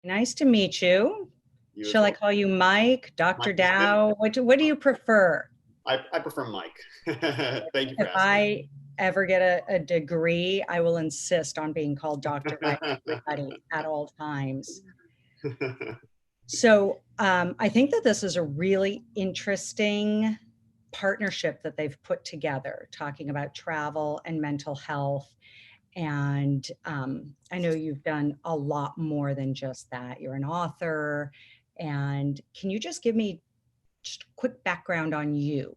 Nice to meet you. You as Shall I well. call you Mike, Dr. Mike is good. Dow? What do you prefer? I prefer Mike. Thank you for If asking. I ever get a degree, I will insist on being called Dr. by everybody at all times. So I think that this is a really interesting partnership that they've put together, talking about travel and mental health. And I know you've done a lot more than just that. You're an author. And can you just give me just a quick background on you?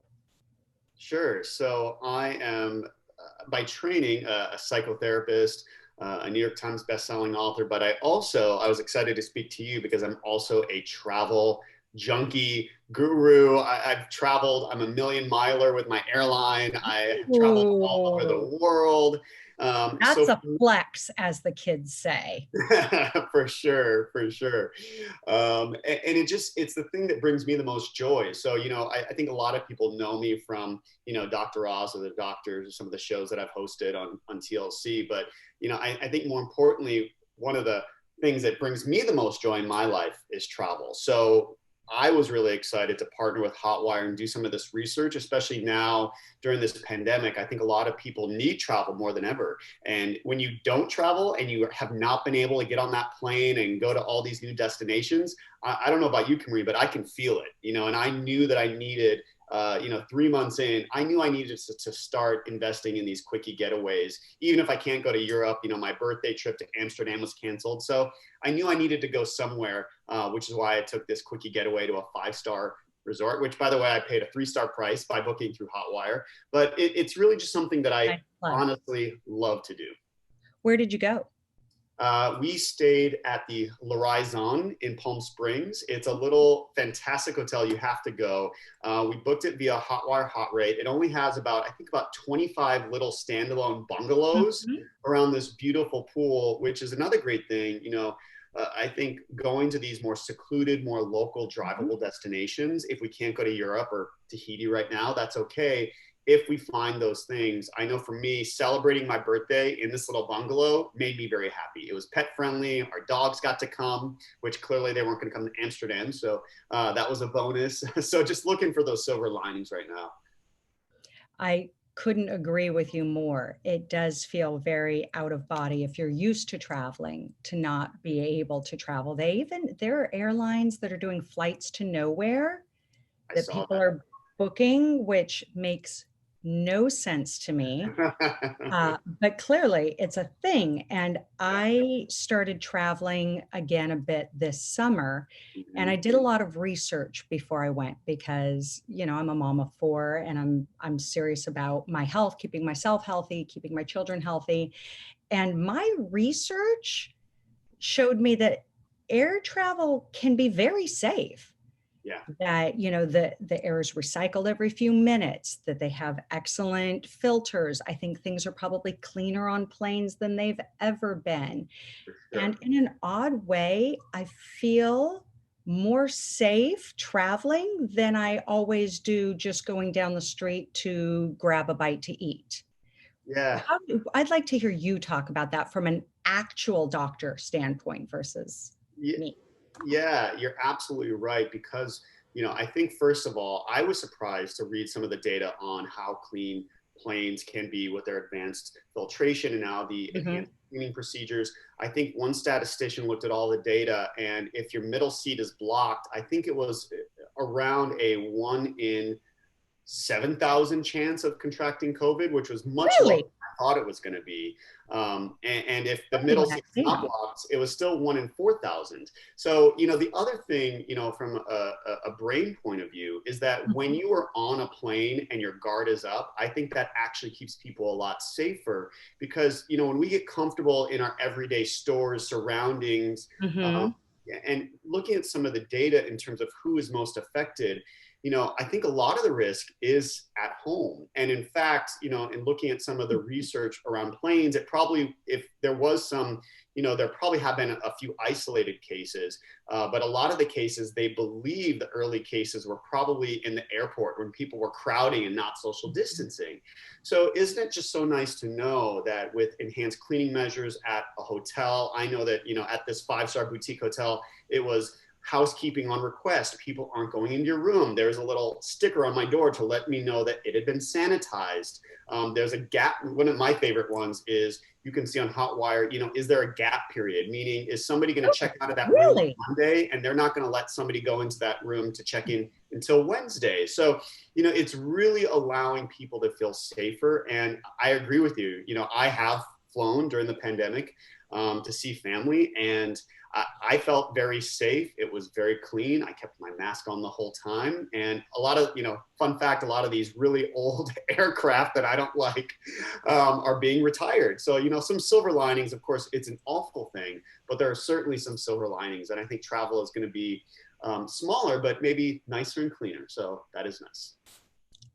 Sure. So I am, by training, a psychotherapist, a New York Times bestselling author, but I was excited to speak to you because I'm also a travel junkie guru. I've traveled, I'm a million miler with my airline. I have traveled all over Ooh, the world. that's So a flex, as the kids say. for sure, for sure. And it's the thing that brings me the most joy. So, I think a lot of people know me from, Dr. Oz or the doctors or some of the shows that I've hosted on TLC. But, I think more importantly, one of the things that brings me the most joy in my life is travel. So I was really excited to partner with Hotwire and do some of this research, especially now during this pandemic. I think a lot of people need travel more than ever. And when you don't travel and you have not been able to get on that plane and go to all these new destinations, I don't know about you, Kamri, but I can feel it, and I knew that I needed 3 months in, I knew I needed to start investing in these quickie getaways. Even if I can't go to Europe, my birthday trip to Amsterdam was canceled. So I knew I needed to go somewhere, which is why I took this quickie getaway to a 5-star resort, which, by the way, I paid a 3-star price by booking through Hotwire. But it's really just something that I Nice plug. honestly love to do. Where did you go? We stayed at the L'Horizon in Palm Springs. It's a little fantastic hotel. You have to go. We booked it via Hotwire Hot Rate. It only has I think about 25 little standalone bungalows Mhm. around this beautiful pool, which is another great thing. I think going to these more secluded, more local Mhm. drivable destinations, if we can't go to Europe or Tahiti right now, that's okay if we find those things. I know for me, celebrating my birthday in this little bungalow made me very happy. It was pet friendly. Our dogs got to come, which clearly they weren't going to come to Amsterdam. So that was a bonus. So just looking for those silver linings right now. I couldn't agree with you more. It does feel very out of body if you're used to traveling to not be able to travel. There are airlines that are doing flights to nowhere I that saw people are booking, which makes no sense to me. that. But clearly it's a thing. And I started traveling again a bit this summer. And I Mhm. did a lot of research before I went because, I'm a mom of four and I'm serious about my health, keeping myself healthy, keeping my children healthy. And my research showed me that air travel can be very safe, Yeah. that the air is recycled every few minutes, that they have excellent filters. I think things are probably cleaner on planes than they've ever been. Sure. And in an odd way, I feel more safe traveling than I always do just going down the street to grab a bite to eat. Yeah. I'd like to hear you talk about that from an actual doctor standpoint versus Yeah. me. Yeah, you're absolutely right. Because, I think first of all, I was surprised to read some of the data on how clean planes can be with their advanced filtration and now the Mhm. enhanced cleaning procedures. I think one statistician looked at all the data, and if your middle seat is blocked, I think it was around a 1 in 7,000 chance of contracting COVID, which was much lower Really? than I thought it was going to be. And if the Don't need a middle seat is not vaccine. blocked, it was still 1 in 4,000. So, the other thing, from a brain point of view, is that when Mhm. you are on a plane and your guard is up, I think that actually keeps people a lot safer because, when we get comfortable in our everyday stores, surroundings, um, Mhm. and looking at some of the data in terms of who is most affected, I think a lot of the risk is at home. And in fact, in looking at some of the research around planes, it probably, if there was some, there probably have been a few isolated cases, but a lot of the cases, they believe the early cases were probably in the airport when people were crowding and not social distancing. So isn't it just so nice to know that with enhanced cleaning measures at a hotel, I know that, at this five-star boutique hotel, it was housekeeping on request. People aren't going into your room. There's a little sticker on my door to let me know that it had been sanitized. There's a gap. One of my favorite ones is you can see on Hotwire, is there a gap period? Meaning, is somebody going to check out of that room on Really? Monday and they're not going to let somebody go into that room to check in until Wednesday? So, it's really allowing people to feel safer. And I agree with you. I have flown during the pandemic to see family, and I felt very safe. It was very clean. I kept my mask on the whole time. And a lot of, fun fact, a lot of these really old aircraft that I don't like are being retired. So, some silver linings, of course, it's an awful thing, but there are certainly some silver linings. And I think travel is going to be smaller, but maybe nicer and cleaner. So that is nice.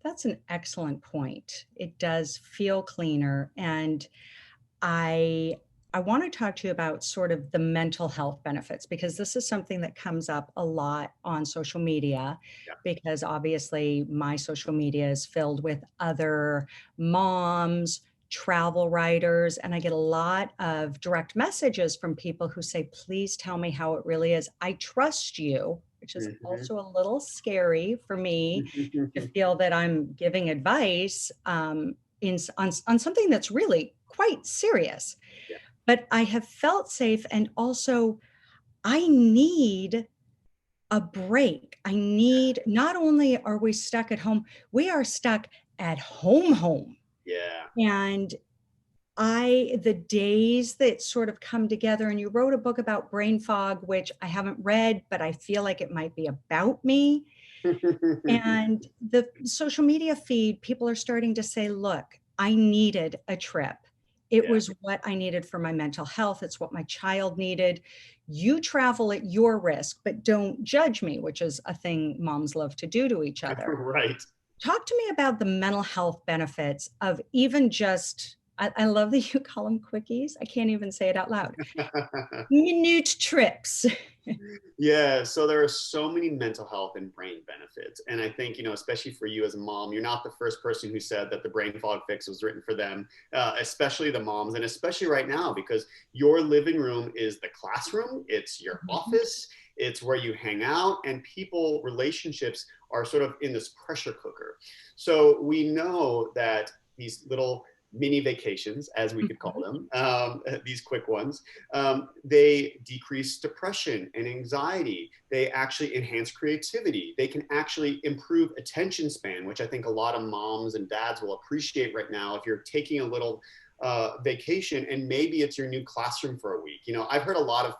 That's an excellent point. It does feel cleaner. And I I want to talk to you about sort of the mental health benefits, because this is something that comes up a lot on social media, Yeah. because obviously my social media is filled with other moms, travel writers, and I get a lot of direct messages from people who say, please tell me how it really is. I trust you, which is Mm-hmm. also a little scary for me to feel that I'm giving advice on something that's really quite serious. Yeah. But I have felt safe. And also, I need a break. I need, not only are we stuck at home, we are stuck at home. Yeah. And the days that sort of come together, and you wrote a book about brain fog, which I haven't read, but I feel like it might be about me. And the social media feed, people are starting to say, look, I needed a trip. It Yeah. was what I needed for my mental health. It's what my child needed. You travel at your risk, but don't judge me, which is a thing moms love to do to each other. Right. Talk to me about the mental health benefits of even just, I love that you call them quickies. I can't even say it out loud. Minute trips. Yeah, so there are so many mental health and brain benefits. And I think, especially for you as a mom, you're not the first person who said that the brain fog fix was written for them, especially the moms, and especially right now, because your living room is the classroom, it's your office, it's where you hang out, and relationships are sort of in this pressure cooker. So we know that these little mini vacations, as we could call them, these quick ones, they decrease depression and anxiety. They actually enhance creativity. They can actually improve attention span, which I think a lot of moms and dads will appreciate right now if you're taking a little vacation and maybe it's your new classroom for a week. I've heard a lot of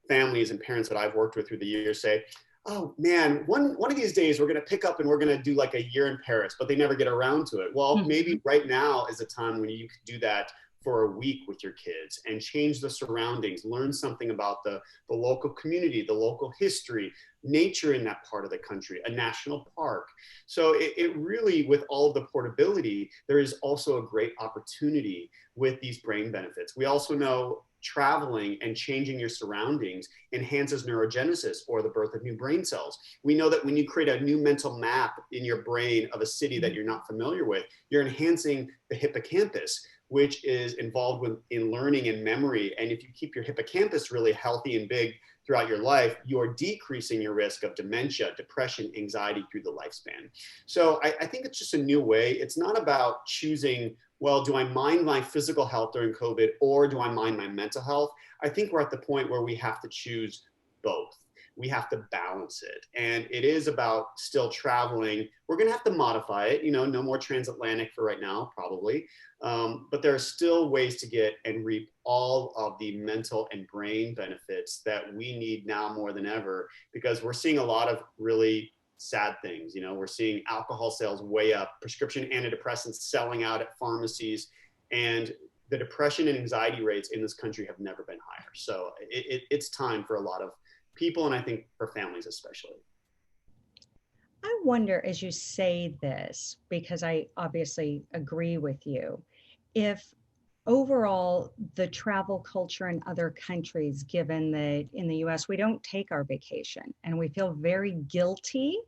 families and parents that I've worked with through the years say, oh man, one of these days we're going to pick up and we're going to do like a year in Paris, but they never get around to it. Well, maybe right now is a time when you could do that for a week with your kids and change the surroundings, learn something about the local community, the local history, nature in that part of the country, a national park. So it really, with all of the portability, there is also a great opportunity with these brain benefits. We also know traveling and changing your surroundings enhances neurogenesis, or the birth of new brain cells. We know that when you create a new mental map in your brain of a city that you're not familiar with, you're enhancing the hippocampus, which is involved in learning and memory. And if you keep your hippocampus really healthy and big throughout your life, you're decreasing your risk of dementia, depression, anxiety through the lifespan. So I think it's just a new way. It's not about choosing, well, do I mind my physical health during COVID or do I mind my mental health? I think we're at the point where we have to choose both. We have to balance it. And it is about still traveling. We're going to have to modify it, no more transatlantic for right now, probably. But there are still ways to get and reap all of the mental and brain benefits that we need now more than ever, because we're seeing a lot of really sad things. We're seeing alcohol sales way up, prescription antidepressants selling out at pharmacies, and the depression and anxiety rates in this country have never been higher. So it's time for a lot of people, and I think for families especially. I wonder, as you say this, because I obviously agree with you, if overall, the travel culture in other countries, given that in the US, we don't take our vacation and we feel very guilty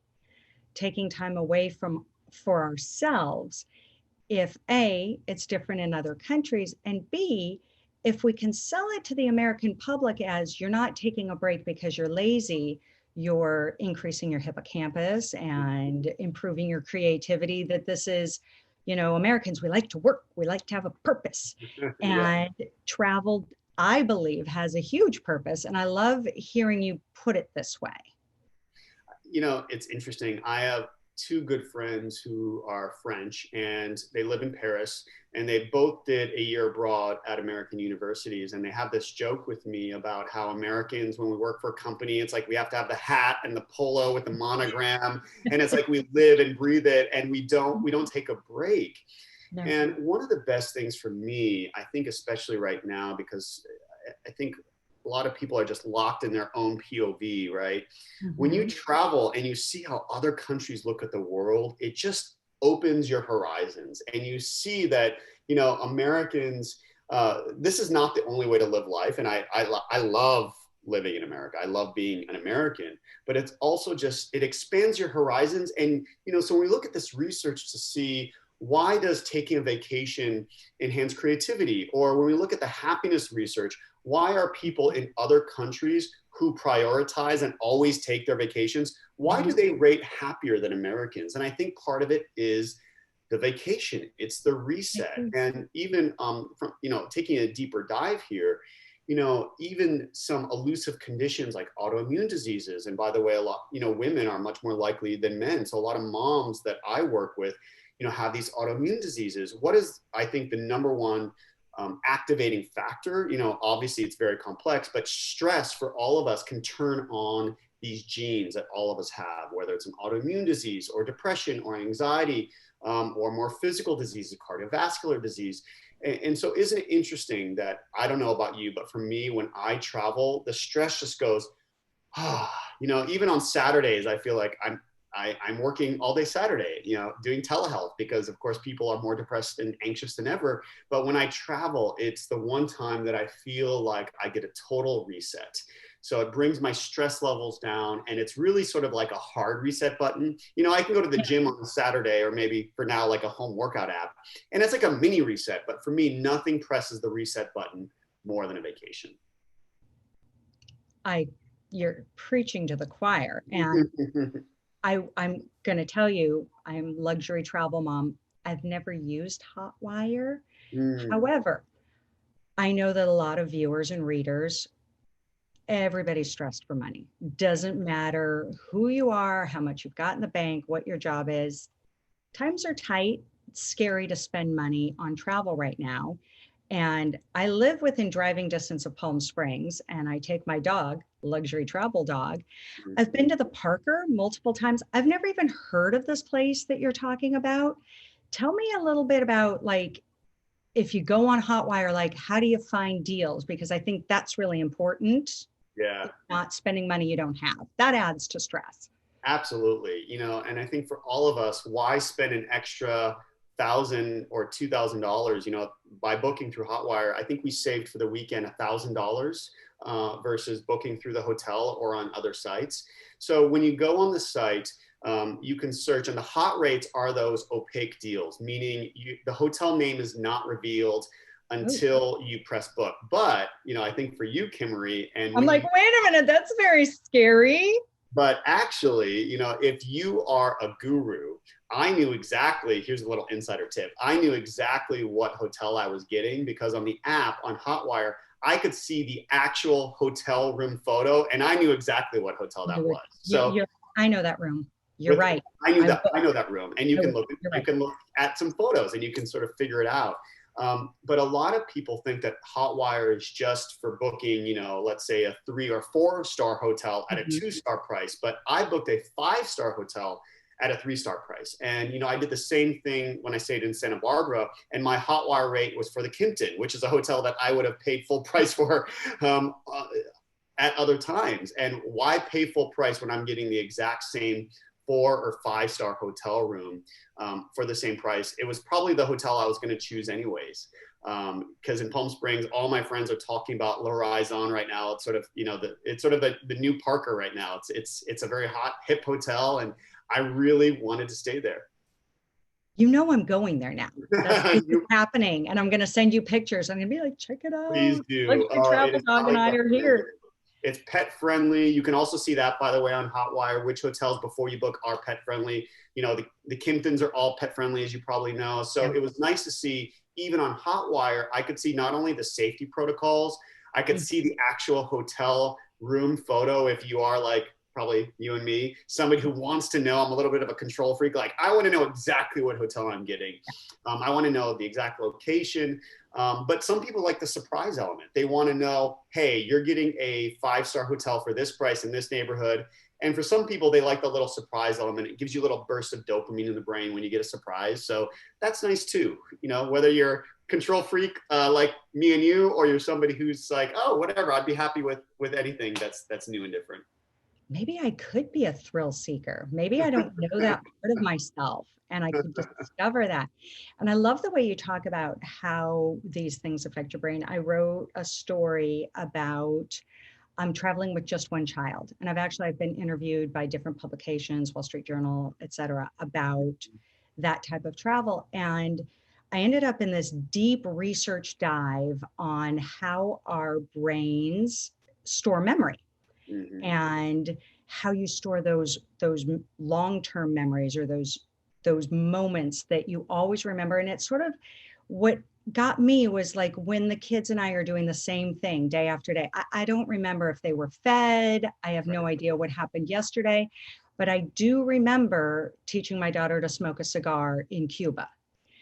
taking time away from for ourselves if A, it's different in other countries, and B, if we can sell it to the American public as you're not taking a break because you're lazy, you're increasing your hippocampus and improving your creativity, that this is, Americans, we like to work, we like to have a purpose. Yeah. And travel, I believe, has a huge purpose. And I love hearing you put it this way. It's interesting. I have two good friends who are French and they live in Paris and they both did a year abroad at American universities. And they have this joke with me about how Americans, when we work for a company, it's like we have to have the hat and the polo with the monogram. And it's like we live and breathe it and we don't take a break. No. And one of the best things for me, I think, especially right now, because I think a lot of people are just locked in their own POV, right? When you Mhm. travel and you see how other countries look at the world, it just opens your horizons. And you see that, Americans, this is not the only way to live life. And I love living in America. I love being an American, but it's also just, it expands your horizons. And, so when we look at this research to see why does taking a vacation enhance creativity? Or when we look at the happiness research, why are people in other countries who prioritize and always take their vacations, why do Mhm. they rate happier than Americans? And I think part of it is the vacation, it's the reset. And even from, taking a deeper dive here, even some elusive conditions like autoimmune diseases. And by the way, a lot, women are much more likely than men. So a lot of moms that I work with, have these autoimmune diseases. What is, I think, the number one activating factor? Obviously it's very complex, but stress for all of us can turn on these genes that all of us have, whether it's an autoimmune disease or depression or anxiety, or more physical diseases, cardiovascular disease. And so isn't it interesting that, I don't know about you, but for me, when I travel, the stress just goes, even on Saturdays, I feel like I'm working all day Saturday, doing telehealth because of course people are more depressed and anxious than ever. But when I travel, it's the one time that I feel like I get a total reset. So it brings my stress levels down and it's really sort of like a hard reset button. I can go to the gym on a Saturday or maybe for now, like a home workout app. And it's like a mini reset. But for me, nothing presses the reset button more than a vacation. I You're preaching to the choir. And I'm going to tell you, I'm luxury travel mom. I've never used Hotwire. Mm, However, I know that a lot of viewers and readers, everybody's stressed for money. Doesn't matter who you are, how much you've got in the bank, what your job is. Times are tight. It's scary to spend money on travel right now. And I live within driving distance of Palm Springs, and I take my dog, luxury travel dog. mm. I've been to the Parker multiple times. I've never even heard of this place that you're talking about. Tell me a little bit about, like, if you go on Hotwire, like, how do you find deals? Because I think that's really important. Yeah. Not spending money you don't have. That adds to stress. Absolutely. And I think for all of us, why spend an extra $1,000 or $2,000, by booking through Hotwire? I think we saved for the weekend $1,000 versus booking through the hotel or on other sites. So when you go on the site, you can search, and the hot rates are those opaque deals, meaning the hotel name is not revealed Oh. until you press book. But, I think for you, Kimmery, and I'm when like, you wait a minute, that's very scary. but actually, if you are a guru, I knew exactly, here's a little insider tip. I knew exactly what hotel I was getting because on the app on Hotwire, I could see the actual hotel room photo and I knew exactly what hotel that You would, was. So you're, I know that room. You're with right. I I I know that room, and would. You're you right. can look at some photos and you can sort of figure it out. But a lot of people think that Hotwire is just for booking, let's say a 3 or 4 star hotel at a Mhm. 2 star price. But I booked a 5 star hotel at a 3 star price. And, I did the same thing when I stayed in Santa Barbara, and my Hotwire rate was for the Kimpton, which is a hotel that I would have paid full price for um, uh, at other times. And why pay full price when I'm getting the exact same 4 or 5 star hotel room for the same price. It was probably the hotel I was going to choose anyways. Because in Palm Springs, all my friends are talking about L'Horizon right now. It's sort of, it's sort of the new Parker right now. It's a very hot, hip hotel, and I really wanted to stay there. You know, I'm going there now. That's You happening. And I'm going to send you pictures. I'm going to be like, check it please out. do. Luxury It Travel is Dog and highly I are recommended. here. It's pet friendly. You can also see that, by the way, on Hotwire, which hotels before you book are pet friendly. The Kimptons are all pet friendly, as you probably know. So Yeah. it was nice to see, even on Hotwire, I could see not only the safety protocols, I could see the actual hotel room photo. If you are like probably you and me, somebody who wants to know, I'm a little bit of a control freak. Like, I want to know exactly what hotel I'm getting. I want to know the exact location. But some people like the surprise element. They want to know, hey, you're getting a 5 star hotel for this price in this neighborhood. And for some people, they like the little surprise element. It gives you a little burst of dopamine in the brain when you get a surprise. So that's nice too. Whether you're control freak like me and you, or you're somebody who's like, oh, whatever, I'd be happy with anything that's new and different. Maybe I could be a thrill seeker. Maybe I don't know that part of myself and I could discover that. And I love the way you talk about how these things affect your brain. I wrote a story about traveling with just one child. And I've been interviewed by different publications, Wall Street Journal, et cetera, about that type of travel. And I ended up in this deep research dive on how our brains store memory Mm-hmm. and how you store those long-term memories or those moments that you always remember. And it's sort of what got me was like when the kids and I are doing the same thing day after day. I don't remember if they were fed. I have no idea what happened yesterday, but I do remember teaching my daughter to smoke a cigar in Cuba.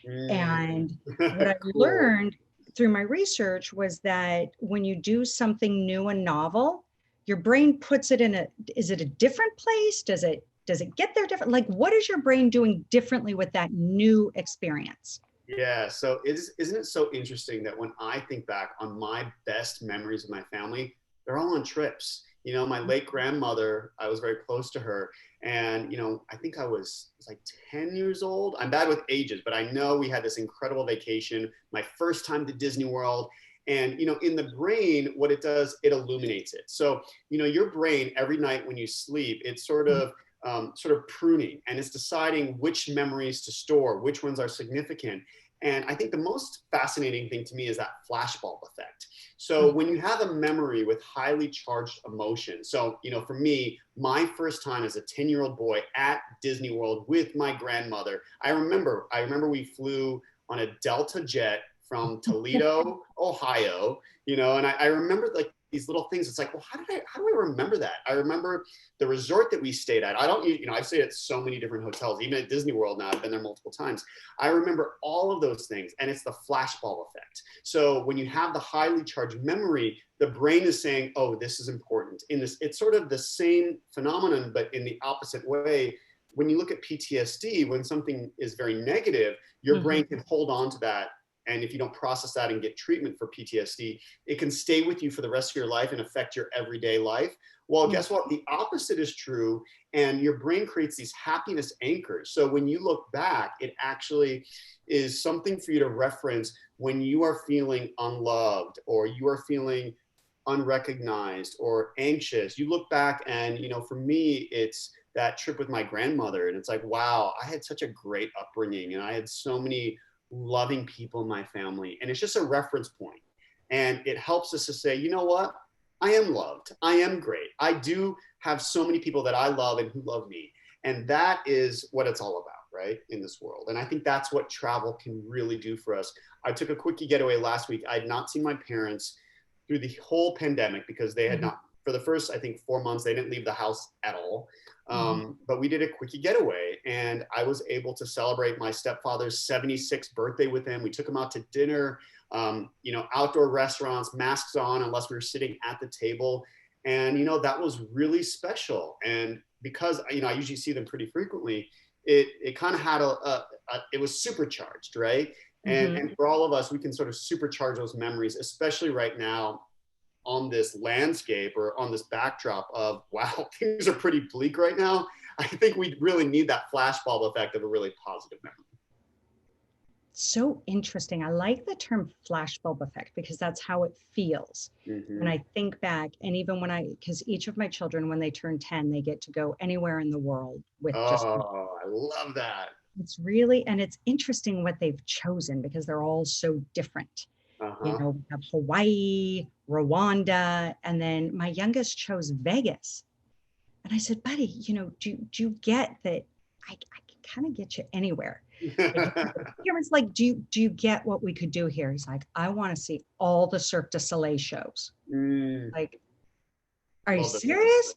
Mm. And what I Cool. learned through my research was that when you do something new and novel, your brain puts it in is it a different place? Does it get there different? Like, what is your brain doing differently with that new experience? Yeah. So isn't it so interesting that when I think back on my best memories of my family, they're all on trips. My late grandmother, I was very close to her. And, I think I was like 10 years old. I'm bad with ages, but I know we had this incredible vacation, my first time to Disney World. And, in the brain, what it does, it illuminates it. So, your brain every night when you sleep, it's sort of pruning, and it's deciding which memories to store, which ones are significant. And I think the most fascinating thing to me is that flashbulb effect. So when you have a memory with highly charged emotion, so for me, my first time as a 10-year-old boy at Disney World with my grandmother, I remember we flew on a Delta jet from Toledo, Ohio, and I remember like these little things. It's like, well, how do I remember that? I remember the resort that we stayed at. I don't, I've stayed at so many different hotels, even at Disney World now. I've been there multiple times. I remember all of those things, and it's the flashbulb effect. So when you have the highly charged memory, the brain is saying, oh, this is important. It's sort of the same phenomenon, but in the opposite way. When you look at PTSD, when something is very negative, your Mhm. brain can hold on to that. And if you don't process that and get treatment for PTSD, it can stay with you for the rest of your life and affect your everyday life. Well, Mhm. guess what? The opposite is true. And your brain creates these happiness anchors. So when you look back, it actually is something for you to reference when you are feeling unloved or you are feeling unrecognized or anxious. You look back and, for me, it's that trip with my grandmother. And it's like, wow, I had such a great upbringing and I had so many loving people in my family. And it's just a reference point. And it helps us to say, you know what? I am loved. I am great. I do have so many people that I love and who love me. And that is what it's all about, right? In this world. And I think that's what travel can really do for us. I took a quickie getaway last week. I had not seen my parents through the whole pandemic because they had Mhm. not, for the first, I think, 4 months, they didn't leave the house at all. Mhm. But we did a quickie getaway, and I was able to celebrate my stepfather's 76th birthday with him. We took him out to dinner, outdoor restaurants, masks on, unless we were sitting at the table. And, that was really special. And because, I usually see them pretty frequently, it kind of had it was supercharged, right? And Mhm. for all of us, we can sort of supercharge those memories, especially right now on this landscape or on this backdrop of, wow, things are pretty bleak right now, I think we really need that flashbulb effect of a really positive memory. So interesting. I like the term flashbulb effect because that's how it feels. When Mm-hmm. I think back, and even when because each of my children, when they turn 10, they get to go anywhere in the world with just, Oh, I love that. it's really, and it's interesting what they've chosen because they're all so different. You Uh-huh. know, we have Hawaii, Rwanda, and then my youngest chose Vegas. And I said, buddy, do you get that I can kind of get you anywhere? Like, parents like, do you get what we could do here? He's like, I want to see all the Cirque du Soleil shows. Mm, Like, are you love the serious?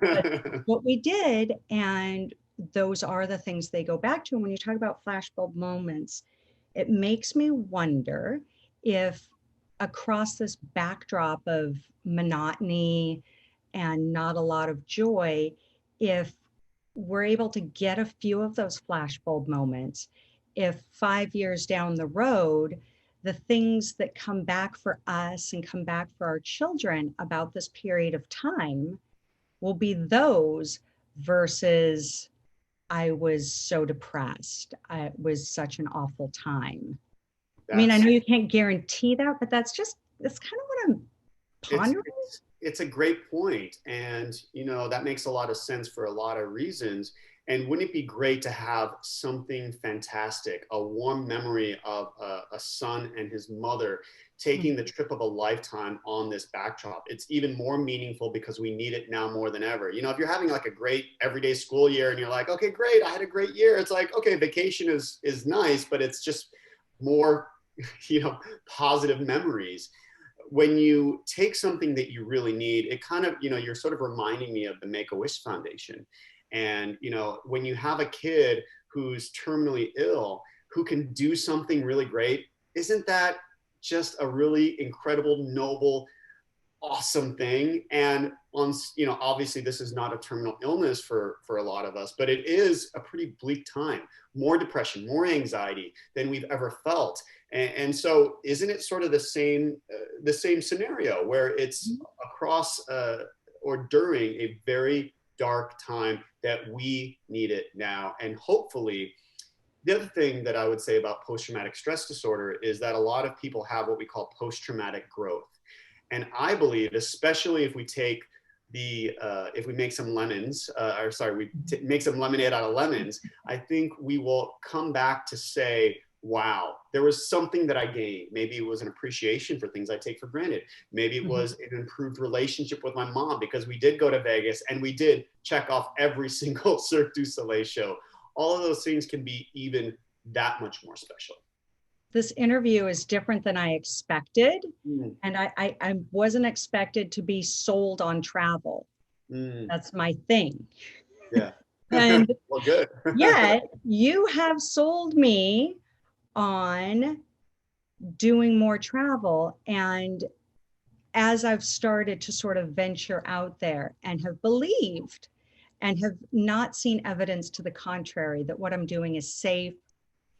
But Cirque. what we did, and those are the things they go back to. And when you talk about flashbulb moments, it makes me wonder if across this backdrop of monotony and not a lot of joy, if we're able to get a few of those flashbulb moments, if 5 years down the road, the things that come back for us and come back for our children about this period of time will be those versus I was so depressed. It was such an awful time. I mean, I That's know you can't guarantee that, but that's kind of what I'm it's pondering. it's a great point, and that makes a lot of sense for a lot of reasons. And wouldn't it be great to have something fantastic, a warm memory of a son and his mother taking the trip of a lifetime on this backdrop? It's even more meaningful because we need it now more than ever. If you're having like a great everyday school year and you're like, okay, great, I had a great year, it's like, okay, vacation is nice, but it's just more positive memories. When you take something that you really need, it kind of, you're sort of reminding me of the Make-A-Wish Foundation. And, when you have a kid who's terminally ill, who can do something really great, isn't that just a really incredible, noble, awesome thing? And obviously this is not a terminal illness for a lot of us, but it is a pretty bleak time, more depression, more anxiety than we've ever felt. And so isn't it sort of the same scenario where it's across or during a very dark time that we need it now? And hopefully, the other thing that I would say about post-traumatic stress disorder is that a lot of people have what we call post-traumatic growth. And I believe, especially if we take if we make some lemons, or sorry, make some lemonade out of lemons, I think we will come back to say, wow, there was something that I gained. Maybe it was an appreciation for things I take for granted. Maybe it was an improved relationship with my mom because we did go to Vegas and we did check off every single Cirque du Soleil show. All of those things can be even that much more special. This interview is different than I expected. Mm, And I wasn't expected to be sold on travel. mm, That's my thing. yeah. And Well, good. yet you have sold me on doing more travel. And as I've started to sort of venture out there and have believed and have not seen evidence to the contrary that what I'm doing is safe,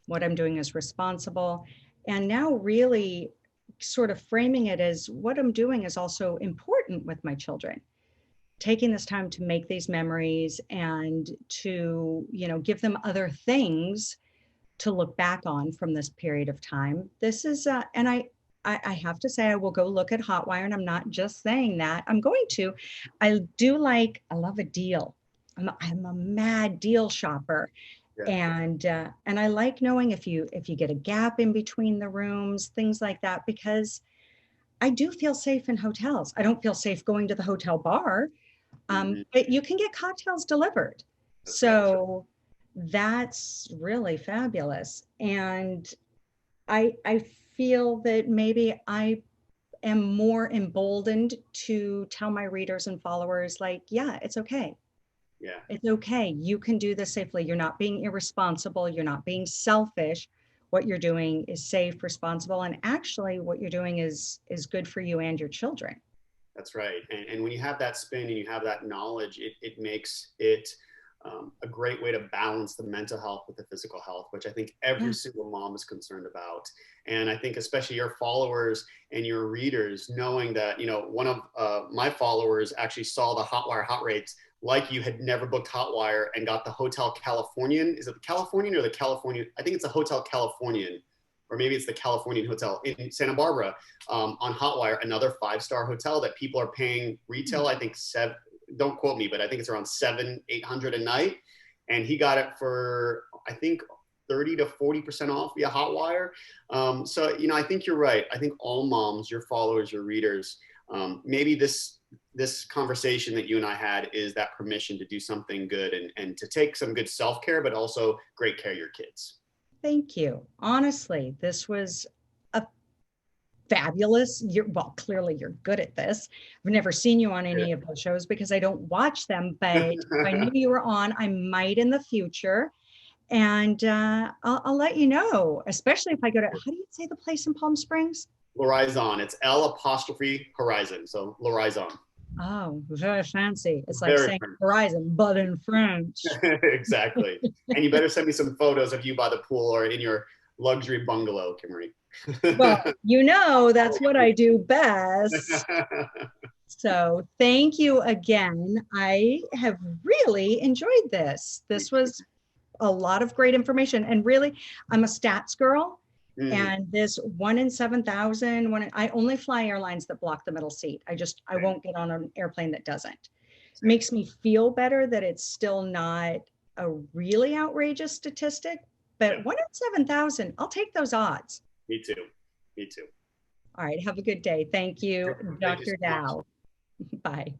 what I'm doing is responsible, and now really sort of framing it as what I'm doing is also important with my children. Taking this time to make these memories and to, give them other things to look back on from this period of time. This is, and I have to say, I will go look at Hotwire, and I'm not just saying that. I'm going to. I love a deal. I'm a mad deal shopper, Yeah. and I like knowing if you get a gap in between the rooms, things like that, because I do feel safe in hotels. I don't feel safe going to the hotel bar, Mm-hmm. but you can get cocktails delivered. That's right. So that's really fabulous. And I feel that maybe I am more emboldened to tell my readers and followers, like, yeah, it's okay. Yeah. It's okay. You can do this safely. You're not being irresponsible. You're not being selfish. What you're doing is safe, responsible, and actually what you're doing is good for you and your children. That's right. And when you have that spin and you have that knowledge, it makes it a great way to balance the mental health with the physical health, which I think every Yeah. single mom is concerned about. And I think especially your followers and your readers, knowing that, you know, one of my followers actually saw the Hotwire hot rates like you, had never booked Hotwire and got the Hotel Californian. Is it the Californian or the Californian? I think it's the Hotel Californian, or maybe it's the Californian Hotel in Santa Barbara, on Hotwire, another 5-star hotel that people are paying retail, I think seven, don't quote me, but I think it's around 700-800 a night. And he got it for, I think, 30 to 40% off via Hotwire. So, you know, I think you're right. I think all moms, your followers, your readers, maybe this conversation that you and I had is that permission to do something good, and to take some good self-care, but also great care of your kids. Thank you. Honestly, this was a fabulous. Well, clearly you're good at this. I've never seen you on any of those shows because I don't watch them, but if I knew you were on, I might in the future. And I'll let you know, especially if I go to, how do you say the place in Palm Springs? Lorizon. It's L apostrophe Horizon. So Lorizon. Oh, very fancy. It's like Very saying French. horizon, but in French. Exactly. And you better send me some photos of you by the pool or in your luxury bungalow, Kimmery. Well, you know, that's what I do best. So thank you again. I have really enjoyed this. This was a lot of great information. And really, I'm a stats girl. Mm, And this 1 in 7,000, I only fly airlines that block the middle seat. I same, won't get on an airplane that doesn't. same. Makes me feel better that it's still not a really outrageous statistic, Yeah, but 1 in 7,000, I'll take those odds. me too. Me too. All right, have a good day. Thank you, Thank you Dr. so much. Dow. Bye.